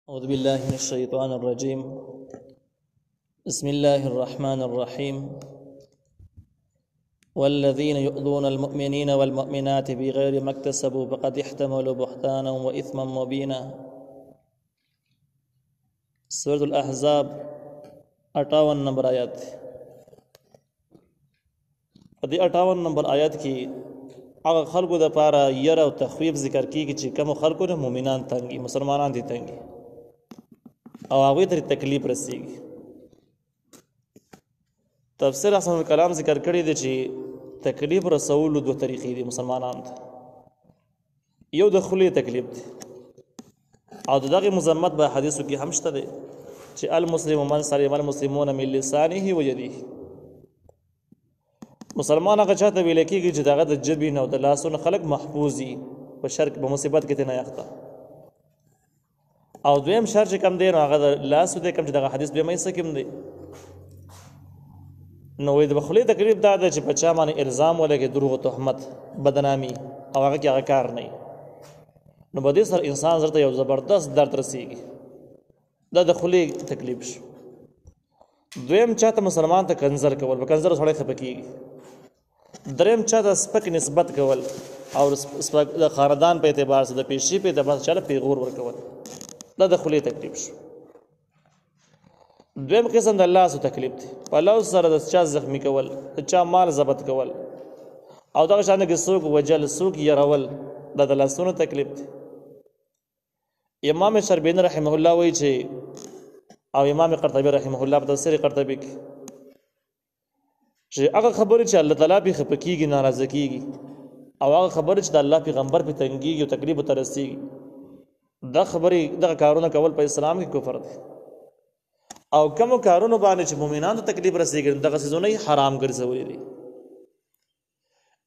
أعوذ بالله من الشيطان الرجيم. بسم الله الرحمن الرحيم. والذين يؤذون المؤمنين والمؤمنات بغير ما اكتسبوا فقد احتملوا بهتانا وإثما مبينا. سورة الأحزاب 58 نمبر آیات. په دې 58 نمبر آیات کې هغه خلکو د پاره ير او تخویف ذکر کیږي چې کوم خلکو نه مؤمنان تنګي، مسلمانان دي تنګي او هغه ته تکلیف رسیږي. تفسیر احسن الکلام ذکر کړی دی چې تکلیف رسول دوه طریقې دي مسلمانانو ته. یو د خلی تکلیف دی او دغه مذمت به حدیثو کې هم شته دی چې المسلم من سلم المسلمون من لسانه ويده. مسلمان هغه چاته ویل کېږي چې دغه د جبې نه او د لاسونو خلق محفوظ دي، په شرک په مصیبت کې نه یخته. او دویم شر چې کم دی نو هغه د لاسو دی، کم چې دغه حدیث به مې سکم دی. نو د بخلی تکلیف دا ده چې په چا باندې الزام ولګي، دروغ او تهمت، بدنامي او هغه کې هغه کار نه، نو په دې سره انسان زړه ته یو زبردست درد رسیږي. دا د خلی تکلیف شو. دویم چاته مسلمان ته کنزر کول، په کنزر سره خپه کیږي. دریم چاته سپک نسبت کول او سپک د خاندان په اعتبار سره د پیشي په اعتبار سره پیغور ورکول، دا د خلی تکلیف شو. دویم قسم د الله سو تکلیف دی، په الله سره د چا زخمی کول، د چا مال ضبط کول او دغه شان کې څوک وجل، څوک يرول، دا د لاسونو تکلیف دی. امام شربینی رحمه الله وایي چې او امام قرطبی رحمه الله په تفسیر قرطبی کې چې هغه خبره چې الله تعالی په خپکیږي، ناراضه کیږي، او هغه خبره چې د الله پیغمبر په تنګیږي او تکلیف ترسيږي، دا خبره دغه کارونه کول په اسلام کې کفر دی. او کوم کارونه باندې چې مؤمنانو ته تکلیف رسیږي دغه سيزونه حرام ګرځولي دي.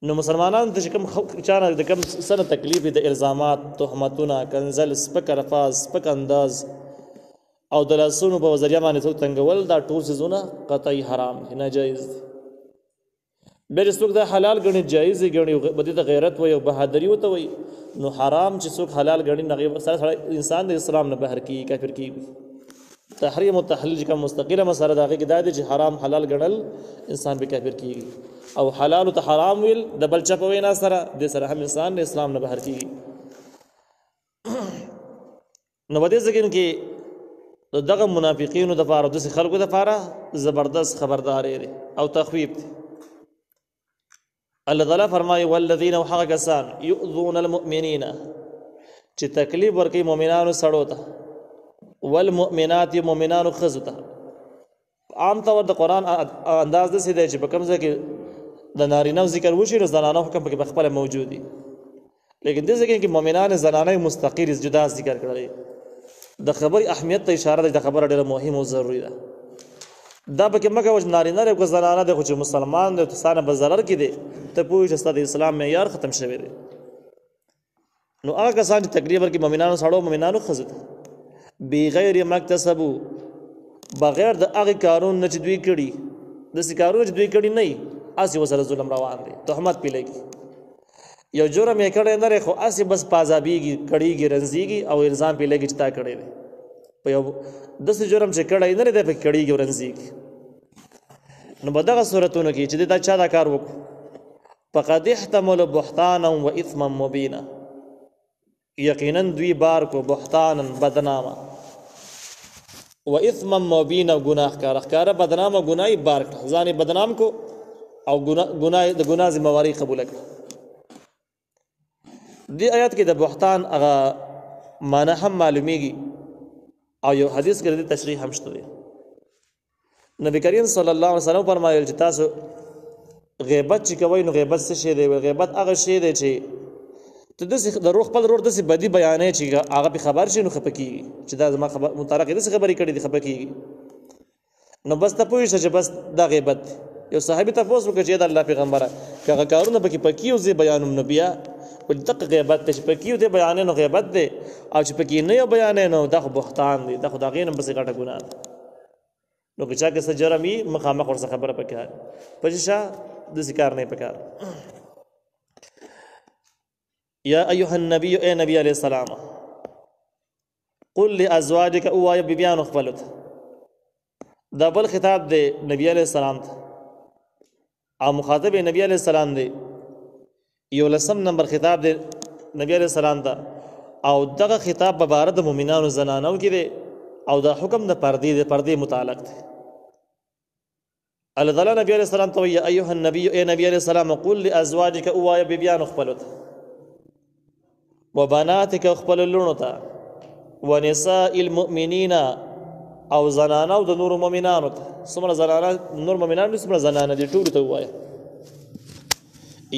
نو مسلمانانو ته کوم چانه د کوم سره تکلیف د الزامات، تهمتونه، کنزل، سپک الفاظ، سپک انداز او د لاسونو په ذریعہ باندې څوک تنګول، دا ټول سيزونه قطعي حرام دي، ناجایز دي. بل څوک دا حلال ګڼي، جایز ګڼي، بده د غیرت وي او بهادری وته وي، نو حرام چې څوک حلال ګڼي نه سره انسان د اسلام نه بهر کی کافر کی. تحریم او تحلیل کوم مستقله مسله داغه کې دا دي چې حرام حلال ګڼل انسان به کافر کیږي، او حلال او حرام ویل د بل چا په وینا سره د سره هم انسان د اسلام نه بهر کیږي. نو بده ځکه کې دغه منافقینو د فارو د خلکو د فاره زبردست خبرداري دي او تخویف دي. الله تعالی فرمایي والذین وحقسان یؤذون المؤمنین، چې تکلیف ورکوي مؤمنانو سړو ته، والمؤمنات مؤمنانو خزو ته. عام طور د قران انداز د سیده چې په کوم ځای کې د نارینه ذکر وشي نو زنانه حکم پکې بخپل موجود دي، لیکن د ځکه کې مؤمنان زنانه مستقیر جدا ذکر کړي. د خبر اهمیت ته اشاره ده، د خبره ډیره مهمه او ضروری ده. دا پکې مګه وج نارینه له زنانه د خو چې مسلمان د تسانه به ضرر کې دي، ته پوه چې ستاسو اسلام معیار ختم شوی دی. نو هغه کسان چې تقریبا کې مؤمنانو سړو مؤمنانو خزو بغیر مکتسبو، بغیر د هغه کارون نه چې دوی کړي، د سکارون چې دوی کړي نه، اسی وسره ظلم روان دي، تهمت پیلېږي. یو جرم یې کړی نه خو اسی بس پازابیږي، کړيږي، رنځيږي او الزام پیلېږي چې تا کړی دی. په یو داسې جرم چې کړی نه دی په کړيږي او رنځيږي. نو په دغه صورتونو کې چې دا چا دا کار وکړو، فقد احتمل بهتانا و اثما مبینا، یقینا دوی بار کو بهتانا بدنامه و اثما مبینا، گناه کار بدنامه گناهی بار کړ، ځان بدنام کو او گناه د گناه ذمہواری قبول کړ. دی آیات کې د بهتان هغه معنی هم معلومیږي او یو حدیث کې د تشریح هم شته. نبی کریم صلی الله علیه وسلم فرمایل چې تاسو غیبت چې کوئ نو غیبت څه شی دی؟ غیبت هغه شی دی چې ته د روح خپل روح داسې بدی بیانې چې هغه په خبر شي نو خپه کیږي چې دا زما خبر متعلق داسې خبرې کړي دي، خپه کیږي. نو بس ته پوه شې چې بس دا غیبت. یو صحابي تاسو وکړي چې د الله پیغمبره هغه کارونه پکې پکیو زی بیانوم نبیا او دغه غیبت چې پکیو دی بیانې نو غیبت دی، او چې پکې نه بیانې نو دا خو بهتان دی، دا خو دا غینم بس غټه ګناه ده. نو که چا کې څه جرمي مخامخ ورسره خبره پکې پښه د ذکر نه پکار. یا ایها النبی، اے نبی علیہ السلام، قل لازواجک اوایا بیبیانو خپلو ته دا بل خطاب دی نبی علیہ السلام ته او مخاطب نبی علیہ السلام دی 11 نمبر خطاب دی نبی علیہ السلام ته او دغه خطاب په باره د مؤمنانو زنانو کې دی او دا حکم د پردې متعلق دی الله تعالی نبی علیہ السلام ته یا ایها النبی اے نبی علیہ السلام قل لازواجک اوایا بیبیانو خپلو ته وبناتک خپل لونو ته ونساء المؤمنین او زنانه او د نور مؤمنانو ته څومره زنانه نور مؤمنان څومره زنانه دي ټول ته وایي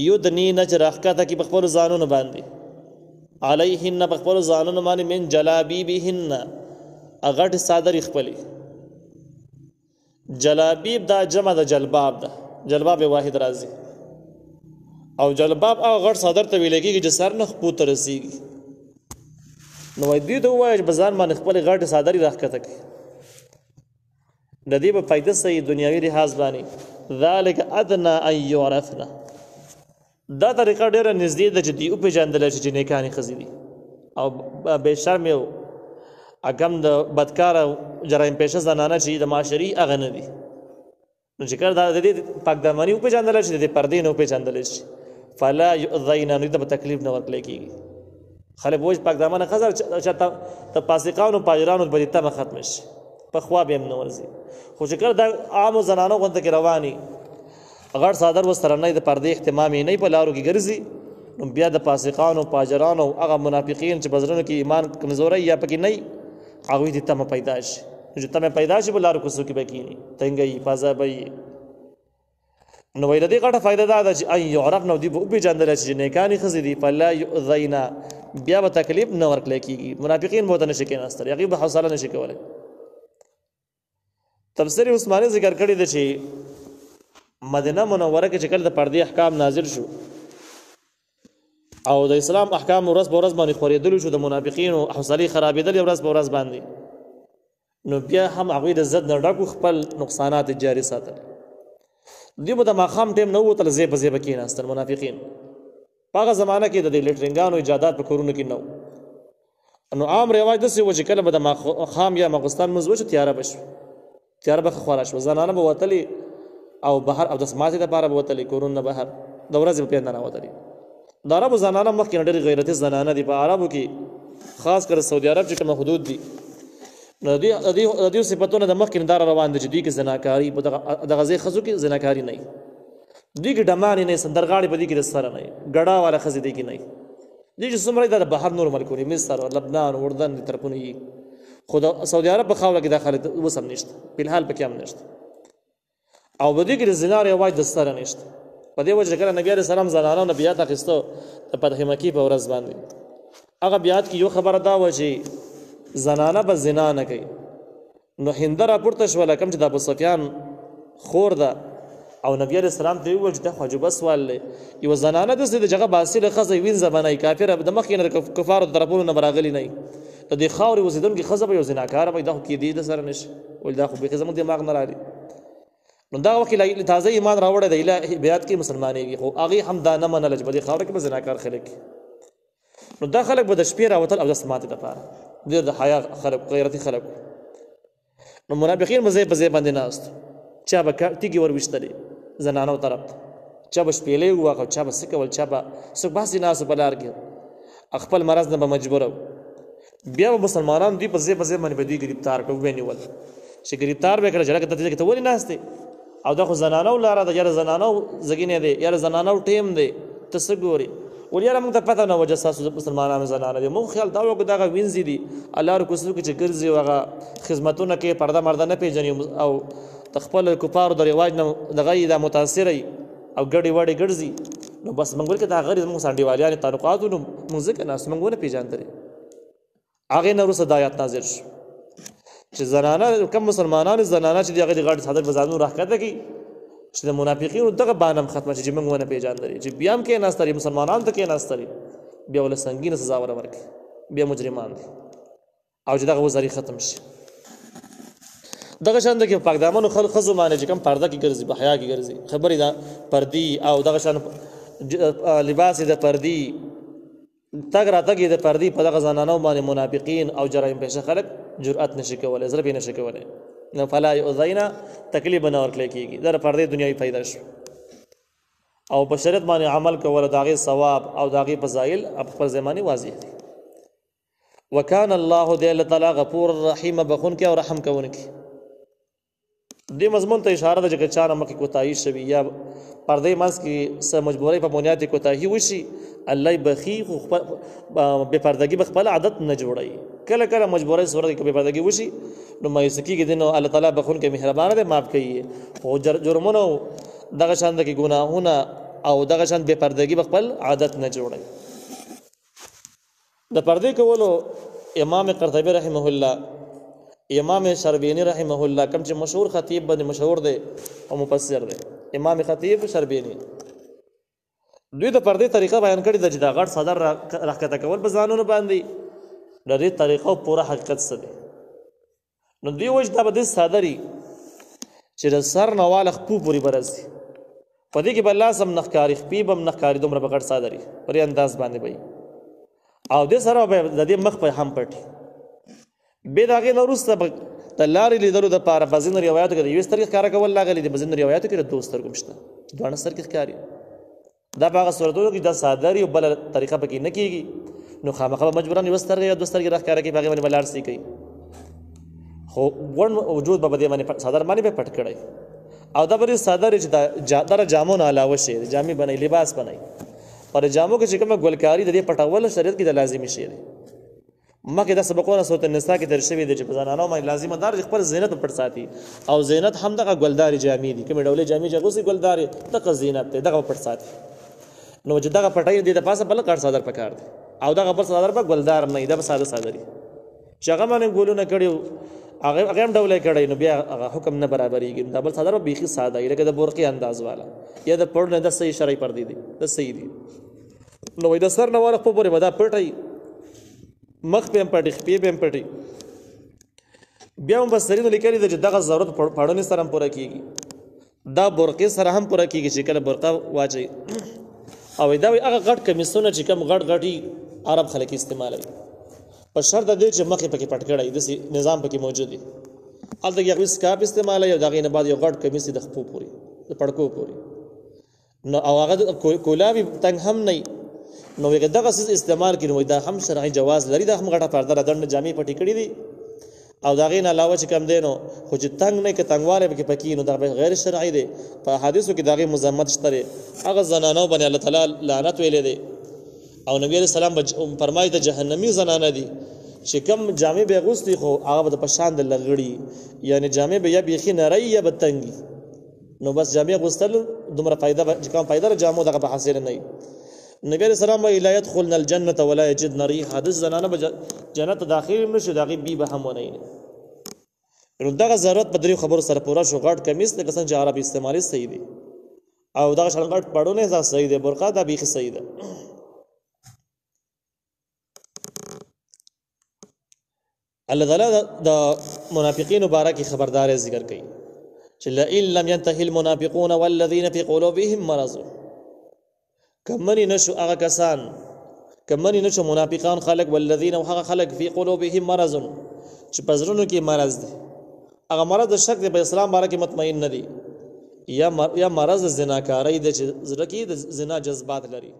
یدنین چې راښکته کې په خپلو ځانونو باندې علیهن په خپلو ځانونو باندې من جلابیبهن غټ صادرې خپلې جلابیب دا جمع د جلباب ده جلباب واحد راځي او جلباب هغه غټ صادر ته ویل کېږي چې سر نه خپو ته رسېږي نو وایي دوی ته ووایه چې په ځان باندې خپلې غټې صادرې راښکته کړي د دې په فایده صحیح دنیاوي لحاظ باندې ذلک ادنا ان یعرفنا دا طریقه ډېره نږدې ده چې دوی وپېژندلی شي چې نیکانې ښځې دي او بې شرمې او اګم د بدکاره جرایم پیشه زنانه چې د معاشري هغه نه دي نو چې کله د دې پاکدامني وپېژندلی شي د دې پردې نه وپېژندلی شي فلا یؤذین نو ته به تکلیف نه ورکړی کېږي خلک وایي پاکدامنه ښځه چې د فاسقانو پاجرانو به دې تمه ختمه شي په خوا به هم نه ورځي خو چې کله د عامو زنانو غونته کې رواني غټ صادر ورسره نه د پردې اهتمام یې نه په لارو کې ګرځي نو بیا د فاسقانو پاجرانو هغه منافقین چې په زړونو کې ایمان کمزوری یا پکې نه هغوی دې تمه پیدا شي چې تمه پیدا شي په لارو کوڅو کې به کښېني تنګوي پازه به یې نو وایي د دې غټه فایده دا ده چې ان یعرفنا دوی به وپېژندلی شي چې نیکانې ښځې دي فلا یؤذینا بیا به تکلیف نه ورکړی کېږي منافقین به ورته نه شي کېناستلی هغوی به حوصله نه شي کولی تفسیر عثماني ذکر کړی دی چې مدینه منوره کې چې کله د پردې احکام نازل شو او د اسلام احکام ورځ په ورځ باندې خورېدلو شو د منافقینو حوصلې خرابېدلې ورځ په ورځ باندې نو بیا هم هغوی د ضد نه ډکو خپل نقصانات جاري ساتل دوی به د ماښام ټیم نه ووتل ځای په ځای به کېناستل منافقین په هغه زمانه کې د دې لیټرینګانو ایجادات په کورونو کې نه و نو عام رواج داسې و چې کله به د ماښام یا ماخوستان لمونځ وشو تیاره به شو تیاره به خوره شوه زنانه به وتلې او بهر اودس ماتې دپاره به وتلې کورونه نه بهر د ورځې به پرې نه راوتلې د عربو زنانه مخکې نه ډېرې غیرتي زنانه دي په عربو کې خاص کر سعودي عرب چې کومه حدود دي نو د دې صفتونه د مخکې نه دا روان دي چې دوی کې زناکاري په دغه ځای ښځو کې زناکاري نه وي دوی کې ډمانې نه وي سندرغاړې په دوی کې د سره نه وي ګډا والا ښځې دوی کې نه وي دوی چې څومره دا د بهر نور ملکونو مصر لبنان اردن دې طرفونه وي خو د سعودي عرب په خاوره کې دا خلک اوس هم نشته فلحال پکې هم نشته او په دې کې د زنا رواج د سره نشته په دې وجه کله نبی علیه السلام زنانو نه بیعت اخیستو د فتح مکې په ورځ باندې هغه بیعت کې یو خبره دا وه چې زنانه به زنا نه کوي نو هنده راپورته شوله کوم چې د ابوسفیان خور ده او نبی علیه السلام ته یې وویل چې دا خو عجیبه سوال دی یوه زنانه داسې د هغه باصله ښځه وینځه به نه وي کافره د مخکې نه د کفارو د طرفونو نه به راغلي نه وي د دې خاورې اوسېدونکې ښځه به یو زناکاره به دا خو کېدې د سره نه شي ویل دا خو بیخي زموږ دماغ نه رالي نو دغه وخت کې تازه ایمان راوړی دی بیعت کې مسلمانېږي خو هغې هم دا نه منله چې په دې خاوره کې به زناکار خلک نو دا خلک به د شپې راوتل او دس ماتې دپاره ډېر د حیا خلک غیرتي خلک نو منافقین به ځای په ځای باندې ناست چا به تیږې ورویشتلې زنانو طرف ته چا به شپېلې وواغه چا به څه کول چا به څوک باسې ناستو په لار کې خپل مرض نه به مجبوره بیا به مسلمانان دوی په ځای په ځای باندې به دوی ګرفتار کړه وبې نیول چې ګرفتار به یې کړه چې لکه ته ولې ناست او دا خو زنانو لاره ده یاره زنانو زګینې دی یاره زنانو ټیم دی ته څه ګورې ول یاره موږ ته پته نه وجه ستاسو مسلمانانو زنانه دي موږ خیال دا وکړو دغه وینځي دي لارو کوڅو کې چې ګرځي او هغه خدمتونه کوي پرده مرده نه پېژني او د خپل کفارو د رواج نه دغه یې دا متاثره او ګډې وډې ګرځي نو بس موږ ویل که دا غیر زموږ سانډیوالیانې تعلقاتو نو موږ ځکه ناستو موږ ونه پېژندلې هغې نه وروسته دا آیات نازل شو چې زنانه کم مسلمانانو زنانه چې د هغې د غاړې صادر په ځانونو راښکته کړي چې د منافقینو دغه بانه هم ختمه شي چې موږ ونه پېژندلې چې بیا هم کېناستلې مسلمانانو ته کېناستلې بیا ورله سنګینه سزا ور ورکړي بیا مجرمان دي او چې دغه وزاري ختم شي دغه شان د کې پاکدامنو ښځو باندې چې کوم پرده کې ګرځي په حیا کې ګرځي خبرې دا پردي او دغه شان لباس د پردي تګ راتګ یې د پردې په دغه زنانو باندې منافقین او جرایم پیشه خلک جرأت نشي کولی، زړه پرې نشي کولی. نو فلا یؤذینا تکلیف به نه ورکړی کېږي. دا د پردې دنیاوي پیدا شو او په شریعت باندې عمل کول د هغې ثواب او د هغې فضایل په خپل ځای باندې واضح دي. وکان الله دی الله تعالی غفور رحیم بخونکی او رحم کوونکی. دې مضمون ته اشاره ده چې که چا نه مخکې کوتاهي شوي یا پردې منځ کې څه مجبورۍ په بنیاد کې کوتاهي وشي، الله یې بخي، خو بې پردګي به خپل عادت نه جوړوي. کله کله مجبورۍ صورت کې بې پردګي وشي نو مایوسه کېږي دی، نو الله تعالی بخونکی مهربانه دی، معاف کوي. خو جرمونه دغه شان د کې ګناهونه او دغه شان بې پردګي به خپل عادت نه جوړوي. د پردې کولو امام قرطبي رحمه الله، امام شربینی رحمه الله، کوم چې مشهور خطیب باندې مشهور دی او مفسر دی، امام خطیب شربینی، دوی د پردې طریقه بیان کړې ده چې دا غټ صدر راښکته کول په ځانونو باندې د دې طریقو پوره حقیقت څه دی. نو دوی وایي دا به داسې صادري چې د سر نه واله خپو پورې به رسي، په دې کې به لاس هم نه ښکاري، خپې به هم نه ښکاري، دومره به غټ صادري پرې انداز باندې به او دې سره به د دې مخ په هم پټي. بې د هغې نه وروسته به د لارې لیدلو دپاره په ځینو روایاتو کې د یوې سترګې ښکاره کول راغلي دي، په ځینو روایاتو کې د دوو سترګو هم شته، دواړه سترګې ښکاري. دا په هغه صورتونو کې دا صادري او بله طریقه پکې نه کېږي، نو خامخا به مجبوران یوه سترګې یا دوه سترګې راښکاره کوي، په هغې باندې به لاړ سي کوي. خو غوڼ وجود به په دې باندې صادر باندې به پټ کړی. او دا به صادر چې دا د جامو نه علاوه شی د جامې بنئ، لباس بنئ. پر جامو کې چې کومه ګلکاري د دې پټول شریعت کې د لازمي شی دی. مخکې دا سبقونه سورة النساء کې تېر شوي دي چې په زنانو باندې لازمه دار چې خپل زینت پټ ساتي، او زینت هم دغه ګلدارې جامې دي، کومې ډولې جامې چې اغوستې ګلدارې دغه زینت دی، دغه پټ ساتي. نو چې دغه پټۍ دې د پاسه بل غټ صادر پکار دی، او دغه بل صادر به ګلدار نه وي، دا به ساده صادري چې هغه باندې ګلونه کړي هغه هم ډولی کړی، نو بیا هغه حکم نه برابرېږي. دا بل صادر به بیخي ساده وي، لکه د برقې انداز والا یا د پړو نه د صحیح شرعي پردې دي، د صحیح دي. نو وایي د سر نه واله خپل پورې به دا پټی، مخ به هم پټي، خپې به هم پټي. بیا مفسرینو لیکلي ده چې دغه ضرورت پړونې سره هم پوره کېږي، دا برقې سره هم پوره کېږي چې کله برقه واچوي. او دا وایي هغه غټ کمیسونه چې کوم غټ غټي عرب خلک استعمالوي، په شرط د دې چې مخې پکې پټ کړی داسې نظام پکې موجود وي. هلته کې هغوی سکاپ استعمالوي او د هغې نه بعد یو غټ کمیس د خپو پورې، د پړکو پورې، نو او هغه کولاوي تنګ هم نه وي. نو وایي دغه څیز استعمال کړي، نو دا هم شرعي جواز لري، دا هم غټه پرده را دنډه جامې پټې کړي دي. او د هغې نه علاوه چې کوم دی نو خو چې تنګ نه که تنګوالی پکې پکې نو دا غیر شرعي دی. په احادیثو کې د هغې مذمت شته دی. هغه زنانو باندې الله تعالی لعنت ویلی دی، او نبي علیه السلام فرمایي د جهنمي زنانه دي چې کوم جامې به یې اغوستي خو هغه به د په شان د لغړي، یعنې جامې به یا بیخي نری یا به تنګي. نو بس جامې اغوستل دومره فایده چې کوم فایده د جامو دغه به حاصل نه وي. نبی علیہ السلام وی لا يدخلن الجنة ولا يجدن ريحها، د زنانه به جنت داخل هم نشي، د هغې بوی به هم ونه ویني. نو دغه ضرورت په دریو خبرو سره پوره شو. غټ کمیس لکه څنګه چې عرب استعمالي صحیح دی، او دغه شان غټ پړونه دا صحیح دی، برقه دا بیخي صحیح ده. الله تعالی د منافقینو باره کې خبرداری ذکر کوي چې لئن لم ينتهي المنافقون والذین فی قلوبهم مرض، کمنی نشو هغه کسان، کمنی نشو منافقان خلق، والذین او هغه خلق فی قلوبهم مرض چې په زړونو کې مرض دی، هغه مرض د شک دی، په اسلام باره کې مطمئن نه دی، یا مرض د زناکارۍ دی چې زړه کې د زنا جذبات لري.